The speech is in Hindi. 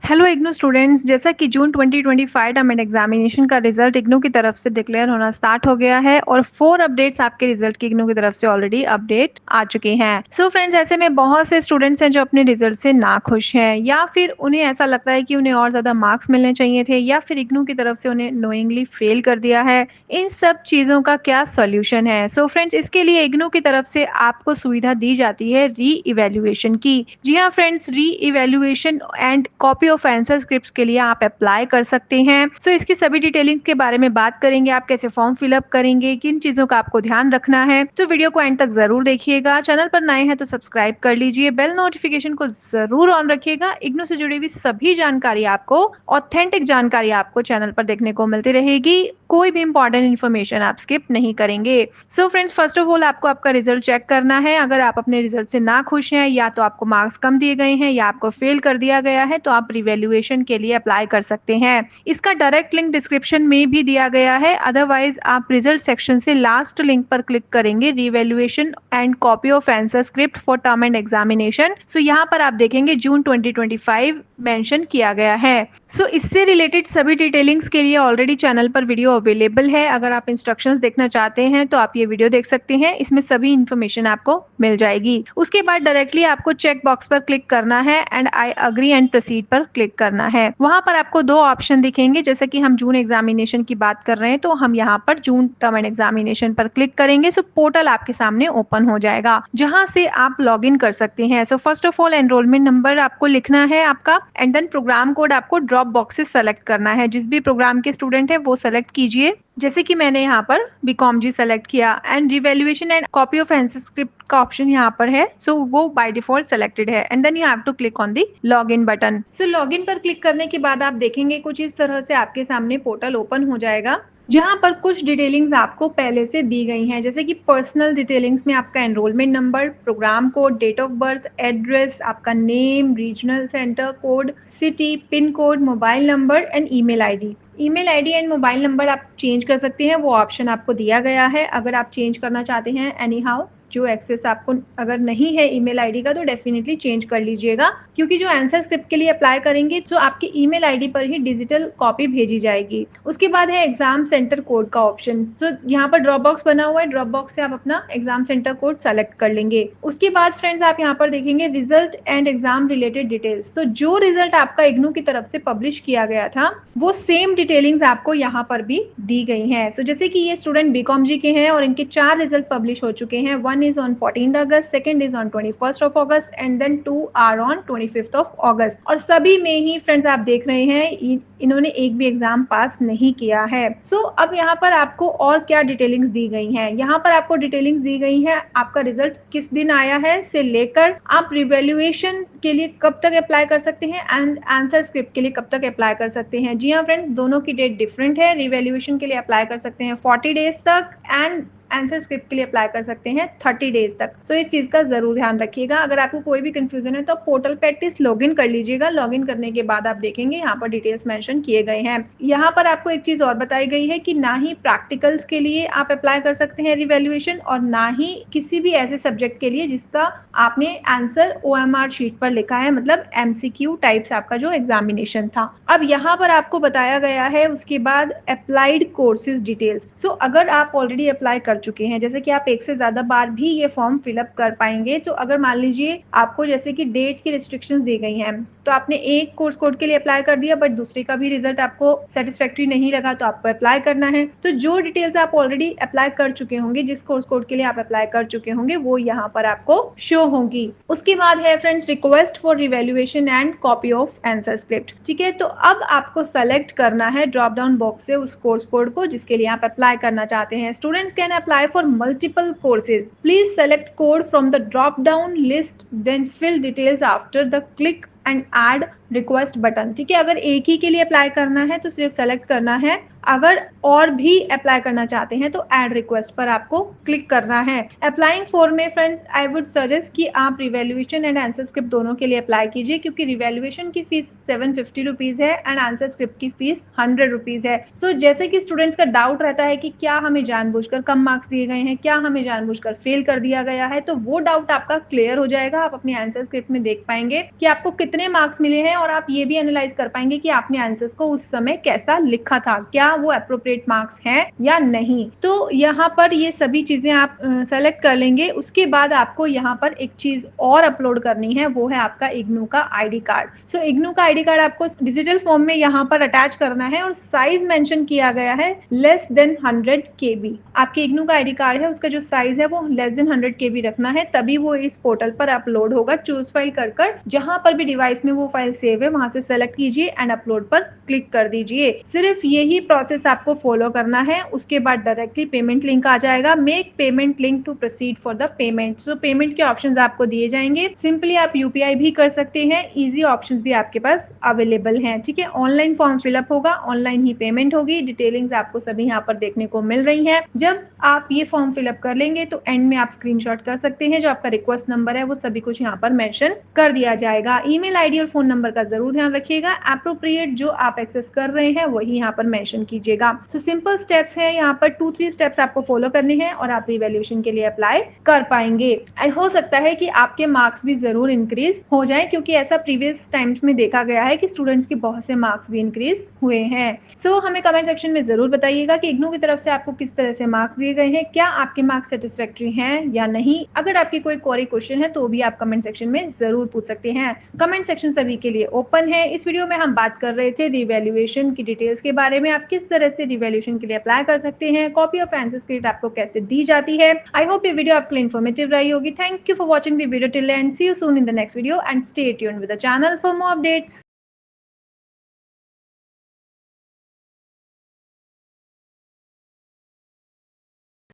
हेलो इग्नू स्टूडेंट्स, जैसा कि जून 2025 टर्म एंड एग्जामिनेशन का रिजल्ट इग्नू की तरफ से डिक्लेयर होना स्टार्ट हो गया है और 4 अपडेट्स आपके रिजल्ट की इग्नू की तरफ से ऑलरेडी अपडेट आ चुके हैं। सो फ्रेंड्स, ऐसे में बहुत से स्टूडेंट्स हैं जो अपने रिजल्ट से नाखुश हैं या फिर उन्हें ऐसा लगता है कि उन्हें और ज़्यादा मार्क्स मिलने चाहिए थे या फिर इग्नू की तरफ से उन्हें नोइंगली फेल कर दिया है। इन सब चीज़ों का क्या सॉल्यूशन है? सो फ्रेंड्स, इसके लिए इग्नू की तरफ से आपको सुविधा दी जाती है री इवैल्यूएशन की। जी हाँ फ्रेंड्स, री evaluation and copy of answer scripts के लिए आप अप्लाई कर सकते हैं। सो इसकी सभी डिटेलिंग्स के बारे में बात करेंगे, आप कैसे फॉर्म फिलअप करेंगे, किन चीजों का आपको ध्यान रखना है। तो वीडियो को एंड तक जरूर देखिएगा। चैनल पर नए हैं तो सब्सक्राइब कर लीजिए, बेल नोटिफिकेशन को जरूर ऑन रखिएगा। इग्नू से जुड़ी हुई सभी जानकारी आपको, ऑथेंटिक जानकारी आपको चैनल पर देखने को मिलती रहेगी। कोई भी इंपॉर्टेंट इन्फॉर्मेशन आप स्किप नहीं करेंगे। So friends, first of all आपको आपका रिजल्ट चेक करना है। अगर आप अपने रिजल्ट से ना खुश हैं या तो आपको मार्क्स कम दिए गए हैं या आपको फेल कर दिया गया है तो आप रिवैल्यूएशन के लिए अप्लाई कर सकते हैं। इसका डायरेक्ट लिंक डिस्क्रिप्शन में भी दिया गया है। अदरवाइज आप रिजल्ट सेक्शन से लास्ट लिंक पर क्लिक करेंगे, revaluation and copy of answer script for term end examination. So यहाँ पर आप देखेंगे जून 2025 मेंशन किया गया है। सो इससे रिलेटेड सभी डिटेलिंग्स के लिए ऑलरेडी चैनल पर वीडियो अवेलेबल है। अगर आप इंस्ट्रक्शंस देखना चाहते हैं तो आप ये वीडियो देख सकते हैं, इसमें सभी इंफॉर्मेशन आपको मिल जाएगी। उसके बाद डायरेक्टली आपको चेक बॉक्स पर क्लिक करना है and I agree and proceed पर क्लिक करना है। वहां पर आपको दो ऑप्शन दिखेंगे। जैसे कि हम जून एग्जामिनेशन की बात कर रहे हैं तो हम यहाँ पर जून टर्म एंड एग्जामिनेशन पर क्लिक करेंगे। सो पोर्टल आपके सामने ओपन हो जाएगा जहां से आप लॉग इन कर सकते हैं। So first of all enrolment number आपको लिखना है आपका, एंड देन प्रोग्राम कोड आपको ड्रॉप बॉक्स से सेलेक्ट करना है। जिस भी प्रोग्राम के स्टूडेंट है वो सेलेक्ट कीजिए। जैसे कि मैंने यहाँ पर बीकॉम जी सेलेक्ट किया and revaluation and copy of answer script का ऑप्शन यहाँ पर है। सो वो बाय डिफॉल्ट सेलेक्टेड है and then you have to click on the login button. So login पर क्लिक करने के बाद आप देखेंगे कुछ इस तरह से आपके सामने पोर्टल ओपन हो जाएगा जहां पर कुछ डिटेलिंग्स आपको पहले से दी गई हैं। जैसे कि पर्सनल डिटेलिंग्स में आपका enrolment number, programme code, date of birth, address, आपका name, regional centre code, city, pin code, mobile number and email ID. Email ID and mobile number आप चेंज कर सकते हैं, वो ऑप्शन आपको दिया गया है। अगर आप चेंज करना चाहते हैं एनी हाउ, जो एक्सेस आपको अगर नहीं है ईमेल आईडी का तो डेफिनेटली चेंज कर लीजिएगा, क्योंकि जो आंसर स्क्रिप्ट के लिए अप्लाई करेंगे तो आपके ईमेल आईडी पर ही डिजिटल कॉपी भेजी जाएगी। उसके बाद है एग्जाम सेंटर कोड का ऑप्शन। तो यहाँ पर ड्रॉप बॉक्स बना हुआ है, ड्रॉप बॉक्स से आप अपना एग्जाम सेंटर कोड सेलेक्ट कर लेंगे। उसके बाद फ्रेंड्स आप यहाँ पर देखेंगे result and exam related details. तो जो रिजल्ट आपका इग्नू की तरफ से पब्लिश किया गया था वो सेम डिटेलिंग्स आपको यहाँ पर भी दी गई है। सो जैसे कि ये स्टूडेंट बीकॉम जी के हैं और इनके 4 रिजल्ट पब्लिश हो चुके हैं। One is on 14th August, second is on 21st of August and then 2 are on 25th of August। और सभी में ही फ्रेंड्स आप देख रहे हैं इन्होंने एक भी एग्जाम पास नहीं किया है। सो अब यहाँ पर आपको और क्या डिटेलिंग्स दी गई हैं? यहाँ पर आपको डिटेलिंग्स दी गई है आपका रिजल्ट किस दिन आया है से लेकर आप रिवैल्यूएशन के लिए कब तक अप्लाई कर सकते हैं एंड आंसर स्क्रिप्ट के लिए कब तक अप्लाई कर सकते हैं। जी हाँ फ्रेंड्स, दोनों की डेट डिफरेंट है। रिवैल्यूएशन के लिए अप्लाई कर सकते हैं 40 डेज तक एंड आंसर स्क्रिप्ट के लिए अप्लाई कर सकते हैं 30 डेज तक। तो इस चीज का जरूर ध्यान रखिएगा। अगर आपको कोई भी कंफ्यूजन है तो पोर्टल पे एटलीस्ट लॉग इन कर लीजिएगा। लॉग इन करने के बाद आप देखेंगे यहाँ पर डिटेल्स मेंशन किए गए हैं। यहाँ पर आपको एक चीज और बताई गई है कि ना ही प्रैक्टिकल्स के लिए आप अप्लाई कर सकते हैं रिवैल्यूएशन और ना ही किसी भी ऐसे सब्जेक्ट के लिए जिसका आपने आंसर OMR शीट पर लिखा है, मतलब MCQ टाइप्स आपका जो एग्जामिनेशन था। अब यहाँ पर आपको बताया गया है उसके बाद अप्लाइड कोर्सेज डिटेल्स। सो अगर आप ऑलरेडी अप्लाई कर चुके हैं, जैसे कि आप एक से ज्यादा बार भी ये फॉर्म फिलअप कर पाएंगे, तो अगर मान लीजिए आपको जैसे कि डेट की रिस्ट्रिक्शंस दी गई हैं तो आपने एक कोर्स कोड के लिए अप्लाई कर दिया बट दूसरे का भी रिजल्ट आपको सेटिस्फैक्टरी नहीं लगा तो आपको अप्लाई करना है। तो जो डिटेल्स आप ऑलरेडी अप्लाई कर चुके होंगे, जिस कोर्स कोड के लिए आप अप्लाई कर चुके होंगे वो यहाँ पर आपको शो होगी। उसके बाद है friends request for revaluation and copy of answer script. ठीक है, तो अब आपको सेलेक्ट करना है ड्रॉप डाउन बॉक्स से उस कोर्स कोड को जिसके लिए आप अप्लाई करना चाहते हैं। Students can apply for multiple courses. Please select code from the drop down list, then fill details after the click and add request button. ठीक है, अगर एक ही के लिए अप्लाई करना है तो सिर्फ सेलेक्ट करना है अगर और भी अप्लाई करना चाहते हैं तो ऐड रिक्वेस्ट पर आपको क्लिक करना है। अप्लाइंग फॉर में फ्रेंड्स आई वुड सजेस्ट कि आप रिवैल्यूएशन एंड आंसर स्क्रिप्ट दोनों के लिए अप्लाई कीजिए, क्योंकि रिवैल्यूएशन की फीस 750 रुपीज है एंड आंसर स्क्रिप्ट की फीस 100 रुपीज है। सो जैसे कि स्टूडेंट्स का डाउट रहता है कि क्या हमें जानबूझकर कम मार्क्स दिए गए हैं, क्या हमें जानबूझकर फेल कर दिया गया है, तो वो डाउट आपका क्लियर हो जाएगा। आप अपने आंसर स्क्रिप्ट में देख पाएंगे कि आपको कितने मार्क्स मिले हैं और आप ये भी एनालाइज कर पाएंगे कि आपने आंसर्स को उस समय कैसा लिखा था, क्या वो अप्रोप्रिएट मार्क्स हैं या नहीं। तो यहाँ पर ये सभी चीजें आप सेलेक्ट कर लेंगे। उसके बाद आपको यहाँ पर एक चीज और अपलोड करनी है, वो है आपका इग्नू का आईडी कार्ड। सो इग्नू का आईडी कार्ड आपको डिजिटल फॉर्म में यहाँ पर अटैच करना है और साइज मेंशन किया गया है लेस देन 100 KB। आपके इग्नू का आईडी कार्ड है उसका जो साइज है वो लेस देन 100 KB रखना है, तभी वो इस पोर्टल पर अपलोड होगा। चूज फाइल कर जहां पर भी डिवाइस में वो फाइल सेव है वहां से सेलेक्ट कीजिए एंड अपलोड पर क्लिक कर दीजिए। सिर्फ यही प्रोसेस आपको फॉलो करना है। उसके बाद डायरेक्टली पेमेंट लिंक आ जाएगा, make payment link to proceed for the payment. So payment के ऑप्शंस आपको दिए जाएंगे। सिंपली आप यूपीआई भी कर सकते हैं, इजी ऑप्शंस भी आपके पास अवेलेबल हैं। ठीक है, ऑनलाइन फॉर्म फिलअप होगा, ऑनलाइन ही पेमेंट होगी। डिटेलिंग्स आपको सभी यहाँ पर देखने को मिल रही है। जब आप ये फॉर्म फिलअप कर लेंगे तो एंड में आप स्क्रीनशॉट कर सकते हैं, जो आपका रिक्वेस्ट नंबर है वो सभी कुछ यहाँ पर मेंशन कर दिया जाएगा। ईमेल आईडी और फोन नंबर का जरूर ध्यान रखिएगा। एप्रोप्रिएट जो आप एक्सेस कर रहे हैं वही यहाँ पर मेंशन कीजिएगा। सो सिंपल स्टेप्स है, यहाँ पर 2-3 स्टेप्स आपको फॉलो करने हैं और आप रिवैल्यूएशन के लिए अप्लाई कर पाएंगे। एंड हो सकता है कि आपके मार्क्स भी जरूर इंक्रीज हो जाए, क्योंकि ऐसा प्रीवियस टाइम्स में देखा गया है कि स्टूडेंट्स के बहुत से मार्क्स भी इंक्रीज हुए हैं। सो हमें कमेंट सेक्शन में जरूर बताइएगा कि इग्नू की तरफ से आपको किस तरह से मार्क्स दिए गए हैं, क्या आपके मार्क्स सेटिस्फैक्टरी हैं या नहीं। अगर आपकी कोई क्वेरी क्वेश्चन है तो भी आप कमेंट सेक्शन में जरूर पूछ सकते हैं। कमेंट सेक्शन सभी के लिए ओपन है। इस वीडियो में हम बात कर रहे थे रिवैल्यूएशन की डिटेल्स के बारे में, आप किस तरह से रिवैल्यूएशन के लिए अप्लाई कर सकते हैं, कॉपी ऑफ आंसर स्क्रिप्ट आपको कैसे दी जाती है। आई होप ये वीडियो आपके लिए इन्फॉर्मेटिव रही होगी। Thank you for watching the video till end see you soon in the next video and stay tuned with the channel for more updates.